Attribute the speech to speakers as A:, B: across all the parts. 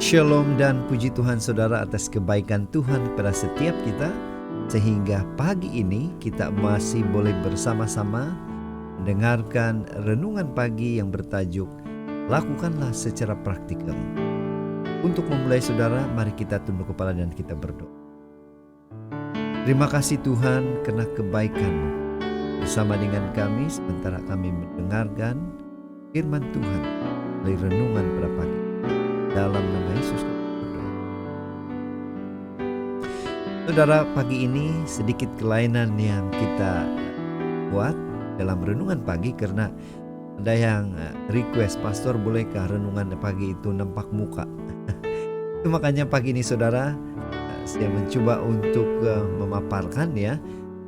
A: Shalom dan puji Tuhan saudara atas kebaikan Tuhan pada setiap kita, sehingga pagi ini kita masih boleh bersama-sama mendengarkan renungan pagi yang bertajuk Lakukanlah secara praktikal. Untuk memulai saudara, mari kita tunduk kepala dan kita berdoa. Terima kasih Tuhan karena kebaikan-Mu bersama dengan kami sementara kami mendengarkan firman Tuhan dari renungan pada pagi. Dalam nama Yesus kami berdoa. Saudara, pagi ini sedikit kelainan yang kita buat dalam renungan pagi karena ada yang request, Pastor bolehkah renungan pagi itu nampak muka? Itu makanya pagi ini saudara, saya mencoba untuk memaparkan ya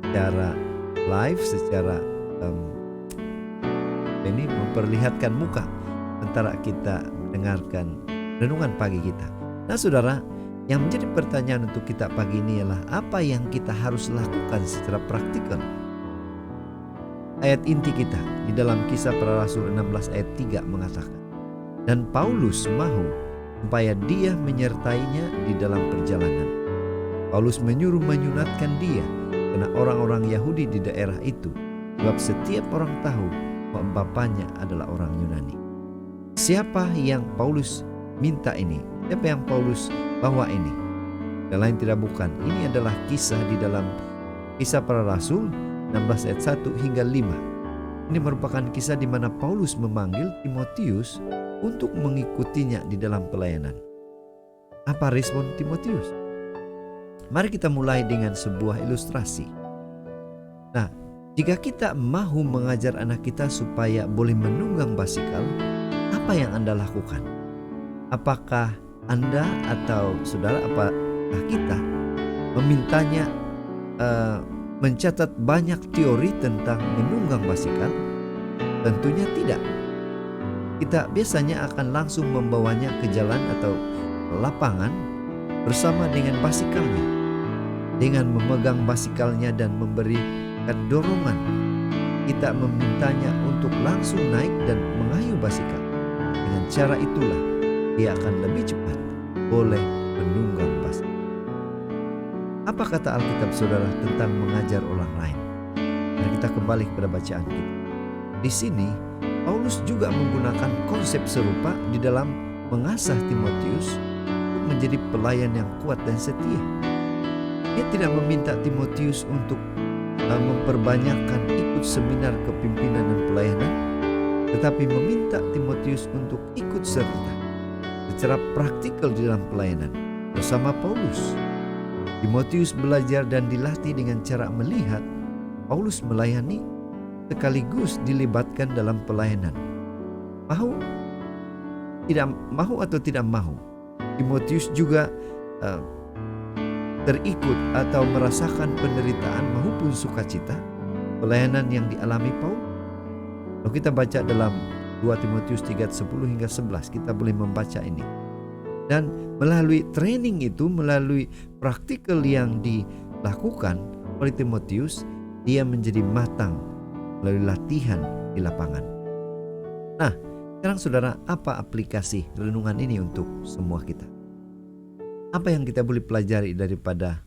A: secara live, secara ini memperlihatkan muka sementara kita mendengarkan renungan pagi kita. Nah saudara, yang menjadi pertanyaan untuk kita pagi ini ialah apa yang kita harus lakukan secara praktikal. Ayat inti kita di dalam Kisah Para Rasul 16 ayat 3 mengatakan, dan Paulus mahu supaya dia menyertainya di dalam perjalanan. Paulus menyuruh menyunatkan dia karena orang-orang Yahudi di daerah itu, sebab setiap orang tahu bahwa bapaknya adalah orang Yunani. Siapa yang Paulus minta ini? Siapa yang Paulus bawa ini? Dan lain tidak bukan, ini adalah kisah di dalam Kisah Para Rasul 16 ayat 1 hingga 5. Ini merupakan kisah di mana Paulus memanggil Timotius untuk mengikutinya di dalam pelayanan. Apa respon Timotius? Mari kita mulai dengan sebuah ilustrasi. Nah, jika kita mahu mengajar anak kita supaya boleh menunggang basikal, apa yang Anda lakukan? Apakah Anda atau saudara, apakah kita memintanya mencatat banyak teori tentang menunggang basikal? Tentunya tidak. Kita biasanya akan langsung membawanya ke jalan atau lapangan bersama dengan basikalnya. Dengan memegang basikalnya dan memberikan dorongan, kita memintanya untuk langsung naik dan mengayuh basikal. Dengan cara itulah dia akan lebih cepat boleh menunggang basikal. Apa kata Alkitab saudara tentang mengajar orang lain? Mari kita kembali kepada bacaan kita. Di sini Paulus juga menggunakan konsep serupa di dalam mengasah Timotius untuk menjadi pelayan yang kuat dan setia. Dia tidak meminta Timotius untuk memperbanyakkan ikut seminar kepimpinan dan pelayanan, tetapi meminta Timotius untuk ikut serta secara praktikal di dalam pelayanan bersama Paulus. Timotius belajar dan dilatih dengan cara melihat Paulus melayani sekaligus dilibatkan dalam pelayanan. Mau atau tidak mau, Timotius juga terikut atau merasakan penderitaan maupun sukacita pelayanan yang dialami Paulus. Kalau kita baca dalam 2 Timotius 3:10 hingga 11, kita boleh membaca ini. Dan melalui training itu, melalui praktikal yang dilakukan oleh Timotius, dia menjadi matang melalui latihan di lapangan. Nah, sekarang saudara, apa aplikasi renungan ini untuk semua kita? Apa yang kita boleh pelajari daripada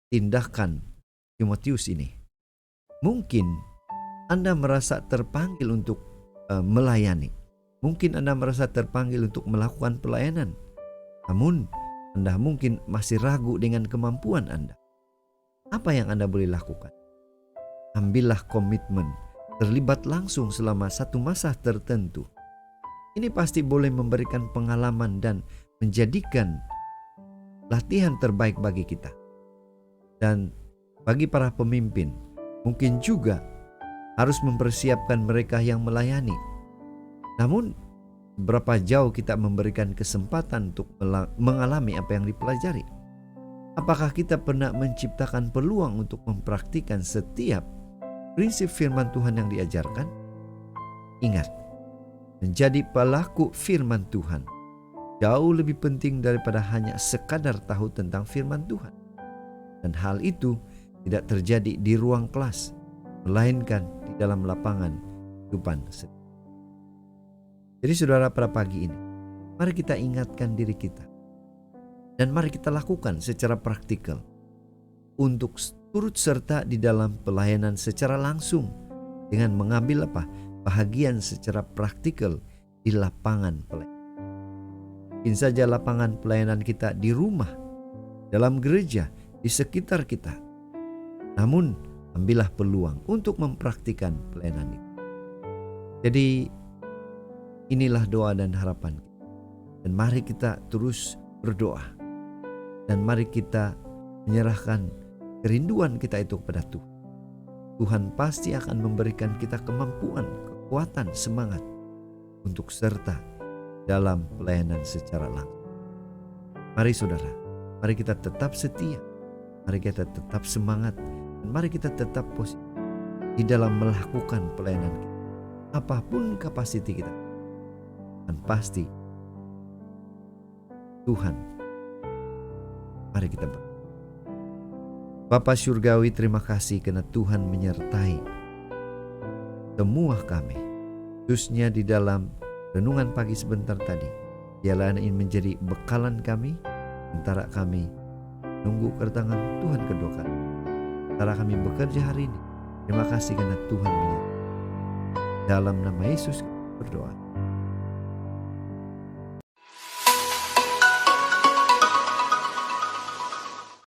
A: tindakan Timotius ini? Mungkin Anda merasa terpanggil untuk melayani. Mungkin Anda merasa terpanggil untuk melakukan pelayanan. Namun Anda mungkin masih ragu dengan kemampuan Anda. Apa yang Anda boleh lakukan? Ambillah komitmen, terlibat langsung selama satu masa tertentu. Ini pasti boleh memberikan pengalaman dan menjadikan latihan terbaik bagi kita. Dan bagi para pemimpin, mungkin juga harus mempersiapkan mereka yang melayani. Namun, berapa jauh kita memberikan kesempatan untuk mengalami apa yang dipelajari? Apakah kita pernah menciptakan peluang untuk mempraktikkan setiap prinsip firman Tuhan yang diajarkan? Ingat, menjadi pelaku firman Tuhan jauh lebih penting daripada hanya sekadar tahu tentang firman Tuhan. Dan hal itu tidak terjadi di ruang kelas, melainkan di dalam lapangan kehidupan. Jadi saudara, pada pagi ini Mari kita ingatkan diri kita. Dan mari kita lakukan secara praktikal untuk turut serta di dalam pelayanan secara langsung dengan mengambil bahagian secara praktikal di lapangan pelayanan. Mungkin saja lapangan pelayanan kita di rumah, dalam gereja, di sekitar kita. Namun ambillah peluang untuk mempraktikkan pelayanan itu. Jadi inilah doa dan harapan kita. Dan mari kita terus berdoa. Dan mari kita menyerahkan kerinduan kita itu kepada Tuhan. Tuhan pasti akan memberikan kita kemampuan, kekuatan, semangat untuk serta dalam pelayanan secara langsung. Mari saudara, mari kita tetap setia, mari kita tetap semangat, dan mari kita tetap positif di dalam melakukan pelayanan kita. Apapun kapasiti kita, dan pasti Tuhan, mari kita berdoa. Bapa Surgawi, terima kasih karena Tuhan menyertai semua kami, khususnya di dalam renungan pagi sebentar tadi. Biarlah ini menjadi bekalan kami, sementara kami nunggu kedatangan Tuhan kedua kali. Sementara kami bekerja hari ini, terima kasih karena Tuhan menyertai. Dalam nama Yesus berdoa.